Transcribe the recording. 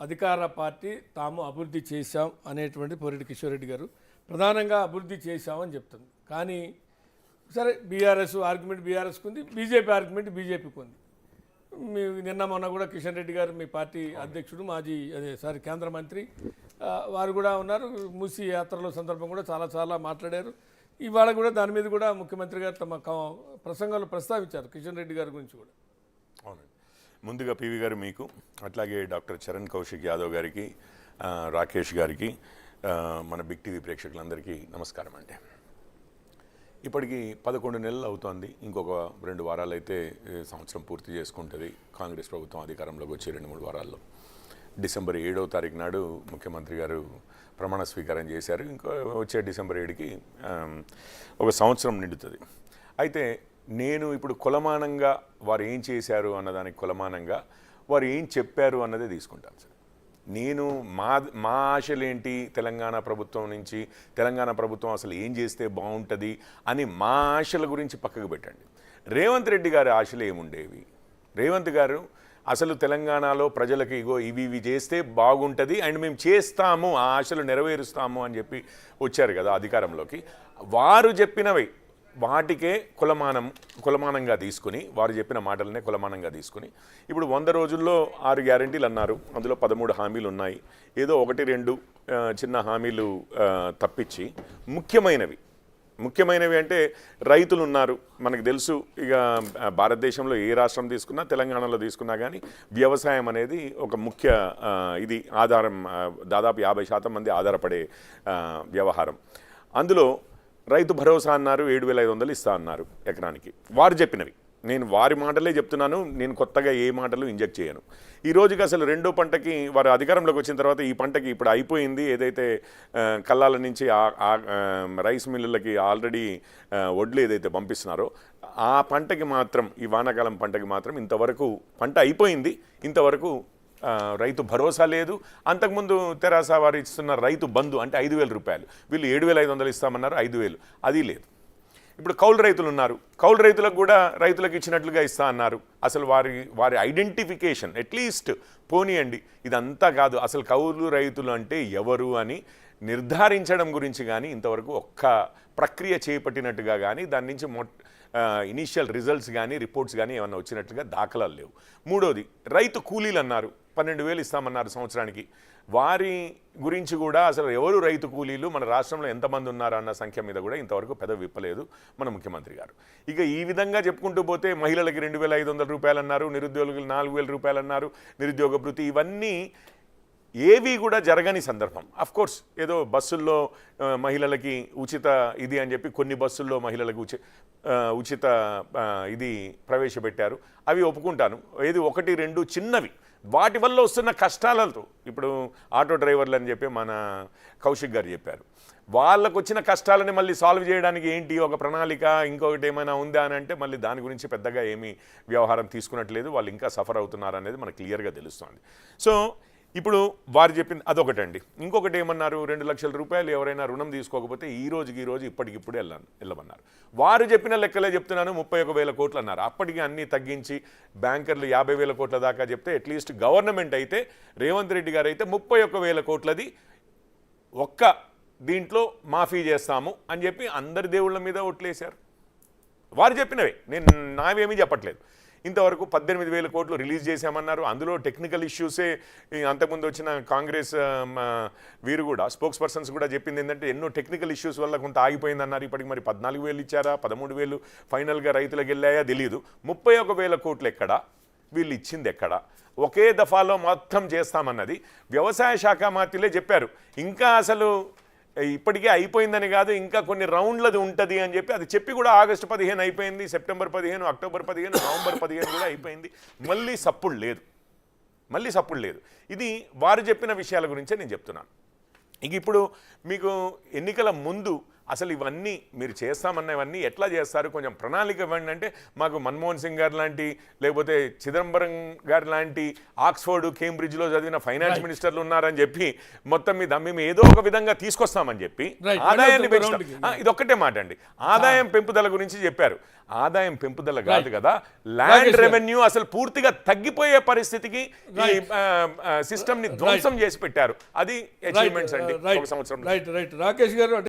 అధికార పార్టీ తాము అభివృద్ధి చేశాం అనేటువంటి పొరెడ్డి కిషోర్ రెడ్డి గారు ప్రధానంగా అభివృద్ధి చేశామని చెప్తుంది. కానీ సరే బీఆర్ఎస్ ఆర్గ్యుమెంట్ బీఆర్ఎస్కి ఉంది, బీజేపీ ఆర్గ్యుమెంట్ బీజేపీకి ఉంది. మీ నిన్న మొన్న కూడా కిషన్ రెడ్డి గారు మీ పార్టీ అధ్యక్షుడు మాజీ కేంద్ర మంత్రి వారు కూడా ఉన్నారు. మూసీ యాత్రలో సందర్భం కూడా చాలా మాట్లాడారు. ఇవాళ కూడా దాని మీద కూడా ముఖ్యమంత్రి గారు తమ ప్రసంగాలు ప్రస్తావించారు కిషన్ రెడ్డి గారి గురించి కూడా. అవునండి. ముందుగా పివి గారు మీకు, అట్లాగే డాక్టర్ చరణ్ కౌశిక్ యాదవ్ గారికి, రాకేష్ గారికి, మన బిగ్ టీవీ ప్రేక్షకులందరికీ నమస్కారం అండి. ఇప్పటికీ 11 నెలలు అవుతోంది. ఇంకొక 2 వారాలు అయితే సంవత్సరం పూర్తి చేసుకుంటుంది. కాంగ్రెస్ ప్రభుత్వం అధికారంలోకి వచ్చే 2-3 వారాల్లో డిసెంబర్ 7వ తారీఖు నాడు ముఖ్యమంత్రి గారు ప్రమాణ స్వీకారం చేశారు. ఇంకో వచ్చే డిసెంబర్ 7కి ఒక సంవత్సరం నిండుతుంది. అయితే నేను ఇప్పుడు కొలమానంగా వారు ఏం చేశారు అన్నదానికి కొలమానంగా వారు ఏం చెప్పారు అన్నదే తీసుకుంటాను సార్. నేను మా ఆశలేంటి, తెలంగాణ ప్రభుత్వం నుంచి తెలంగాణ ప్రభుత్వం అసలు ఏం చేస్తే బాగుంటుంది అని మా ఆశల గురించి పక్కకు పెట్టండి. రేవంత్ రెడ్డి గారి ఆశలు ఏముండేవి? రేవంత్ గారు అసలు తెలంగాణలో ప్రజలకు ఇగో ఇవి చేస్తే బాగుంటుంది అండ్ మేము చేస్తాము, ఆ ఆశలు నెరవేరుస్తాము అని చెప్పి వచ్చారు కదా అధికారంలోకి. వారు చెప్పినవి వాటికే కులమానంగా తీసుకుని, వారు చెప్పిన మాటలనే కులమానంగా తీసుకుని ఇప్పుడు 100 రోజుల్లో 6 గ్యారెంటీలు అన్నారు. అందులో 13 హామీలు ఉన్నాయి. ఏదో 1-2 చిన్న హామీలు తప్పించి ముఖ్యమైనవి అంటే రైతులు ఉన్నారు. మనకు తెలుసు, ఇక భారతదేశంలో ఏ రాష్ట్రం తీసుకున్నా, తెలంగాణలో తీసుకున్నా కానీ వ్యవసాయం అనేది ఒక ముఖ్య ఇది ఆధారం. దాదాపు 50% మంది ఆధారపడే వ్యవహారం. అందులో రైతు భరోసా అన్నారు, 7,500 ఇస్తా అన్నారు ఎకరానికి. వారు చెప్పినవి నేను వారి మాటలే చెప్తున్నాను. నేను కొత్తగా ఏ మాటలు ఇంజెక్ట్ చేయను. ఈ రోజుకి అసలు 2వ పంటకి వారు అధికారంలోకి వచ్చిన తర్వాత ఈ పంటకి ఇప్పుడు అయిపోయింది. ఏదైతే కల్లాల నుంచి రైస్ మిల్లులకి ఆల్రెడీ వడ్లు ఏదైతే పంపిస్తున్నారో ఆ పంటకి మాత్రం, ఈ వానాకాలం పంటకి మాత్రం ఇంతవరకు పంట అయిపోయింది. ఇంతవరకు రైతు భరోసా లేదు. అంతకుముందు తెరాస వారు ఇస్తున్న రైతు బంధు అంటే 5,000 రూపాయలు, వీళ్ళు 7,500 ఇస్తామన్నారు, 5,000 అది లేదు. ఇప్పుడు కౌలు రైతులు ఉన్నారు, కౌలు రైతులకు కూడా రైతులకు ఇచ్చినట్లుగా ఇస్తా అన్నారు. అసలు వారి ఐడెంటిఫికేషన్ అట్లీస్ట్ పోనీయండి. ఇదంతా కాదు, అసలు కౌలు రైతులు అంటే ఎవరు అని నిర్ధారించడం గురించి కానీ ఇంతవరకు ఒక్క ప్రక్రియ చేపట్టినట్టుగా కానీ దాని నుంచి ఇనీషియల్ రిజల్ట్స్ కానీ రిపోర్ట్స్ కానీ ఏమన్నా వచ్చినట్లుగా దాఖలాలు లేవు. మూడోది రైతు కూలీలు అన్నారు, 12,000 ఇస్తామన్నారు సంవత్సరానికి. వారి గురించి కూడా అసలు ఎవరు రైతు కూలీలు, మన రాష్ట్రంలో ఎంతమంది ఉన్నారు అన్న సంఖ్య మీద కూడా ఇంతవరకు పెదవి విప్పలేదు మన ముఖ్యమంత్రి గారు. ఇక ఈ విధంగా చెప్పుకుంటూ పోతే మహిళలకి 2,500 రూపాయలు అన్నారు, నిరుద్యోగులు 4,000 రూపాయలు అన్నారు, నిరుద్యోగ భృతి, ఇవన్నీ ఏవి కూడా జరగని సందర్భం. అఫ్కోర్స్ ఏదో బస్సుల్లో మహిళలకి ఉచిత ఇది అని చెప్పి కొన్ని బస్సుల్లో మహిళలకు ఉచిత ఇది ప్రవేశపెట్టారు. అవి ఒప్పుకుంటాను. ఏది 1-2 చిన్నవి, వాటి వల్ల వస్తున్న కష్టాలతో ఇప్పుడు ఆటో డ్రైవర్లు అని చెప్పి మన కౌశిక్ గారు చెప్పారు. వాళ్ళకు వచ్చిన కష్టాలని మళ్ళీ సాల్వ్ చేయడానికి ఏంటి ఒక ప్రణాళిక, ఇంకొకటి ఏమైనా ఉందా అని అంటే మళ్ళీ దాని గురించి పెద్దగా ఏమీ వ్యవహారం తీసుకున్నట్లేదు. వాళ్ళు ఇంకా సఫర్ అవుతున్నారు అనేది మనకు క్లియర్గా తెలుస్తుంది. సో ఇప్పుడు వారు చెప్పింది అదొకటండి. ఇంకొకటి ఏమన్నారు, 2 లక్షల రూపాయలు ఎవరైనా రుణం తీసుకోకపోతే ఈ రోజు ఇప్పటికిప్పుడు వెళ్ళమన్నారు. వారు చెప్పిన లెక్కలే చెప్తున్నాను, 31,000 కోట్లు అన్నారు. అప్పటికి అన్నీ తగ్గించి బ్యాంకర్లు 50,000 కోట్ల దాకా చెప్తే అట్లీస్ట్ గవర్నమెంట్ అయితే రేవంత్ రెడ్డి గారు అయితే 31,000 కోట్లది ఒక్క దీంట్లో మాఫీ చేస్తాము అని చెప్పి అందరి దేవుళ్ళ మీద ఒట్లేశారు. వారు చెప్పినవే, నేను నావేమీ చెప్పట్లేదు. ఇంతవరకు 18,000 కోట్లు రిలీజ్ చేశామన్నారు. అందులో టెక్నికల్ ఇష్యూసే అంతకుముందు వచ్చిన కాంగ్రెస్ వీరు కూడా స్పోక్స్ పర్సన్స్ కూడా చెప్పింది ఏంటంటే ఎన్నో టెక్నికల్ ఇష్యూస్ వల్ల కొంత ఆగిపోయిందన్నారు. ఇప్పటికి మరి 14,000 ఇచ్చారా, 13,000 ఫైనల్గా రైతులకు వెళ్ళాయా తెలియదు. 31,000 కోట్లు ఎక్కడ, వీళ్ళు ఇచ్చింది ఎక్కడ? ఒకే దఫాలో మొత్తం చేస్తామన్నది వ్యవసాయ శాఖ మంత్రులే చెప్పారు. ఇంకా అసలు ఇప్పటికే అయిపోయిందని కాదు, ఇంకా కొన్ని రౌండ్లది ఉంటుంది అని చెప్పి అది చెప్పి కూడా ఆగస్టు 15 అయిపోయింది, సెప్టెంబర్ 15, అక్టోబర్ 15, నవంబర్ 15 కూడా అయిపోయింది. మళ్ళీ సప్పుడు లేదు. ఇది వారు చెప్పిన విషయాల గురించే నేను చెప్తున్నాను. ఇక ఇప్పుడు మీకు ఎన్నికల ముందు అసలు ఇవన్నీ మీరు చేస్తామన్నవన్నీ ఎట్లా చేస్తారు, కొంచెం ప్రణాళిక ఇవ్వండి అంటే మాకు మన్మోహన్ సింగ్ గారు లాంటి, లేకపోతే చిదంబరం గారు లాంటి ఆక్స్ఫర్డ్ కేంబ్రిడ్జ్లో చదివిన ఫైనాన్స్ మినిస్టర్లు ఉన్నారని చెప్పి మొత్తం మీద మేము ఏదో ఒక విధంగా తీసుకొస్తామని చెప్పి Right. ఆదాయాన్ని Ground పెంచుతాం. ఇదొక్కటే మాట అండి, ఆదాయం పెంపుదల గురించి చెప్పారు. ఆదాయం పెంపుదల కాదు కదా, ల్యాండ్ రాకేష్ గారు. రెవెన్యూ అసలు పూర్తిగా తగ్గిపోయే పరిస్థితికి ఈ సిస్టమ్ ని ధ్వంసం చేసి పెట్టారు. అది అచీవ్మెంట్స్ అండి ఒక సంవత్సరం. రైట్ రాకేష్ గారు.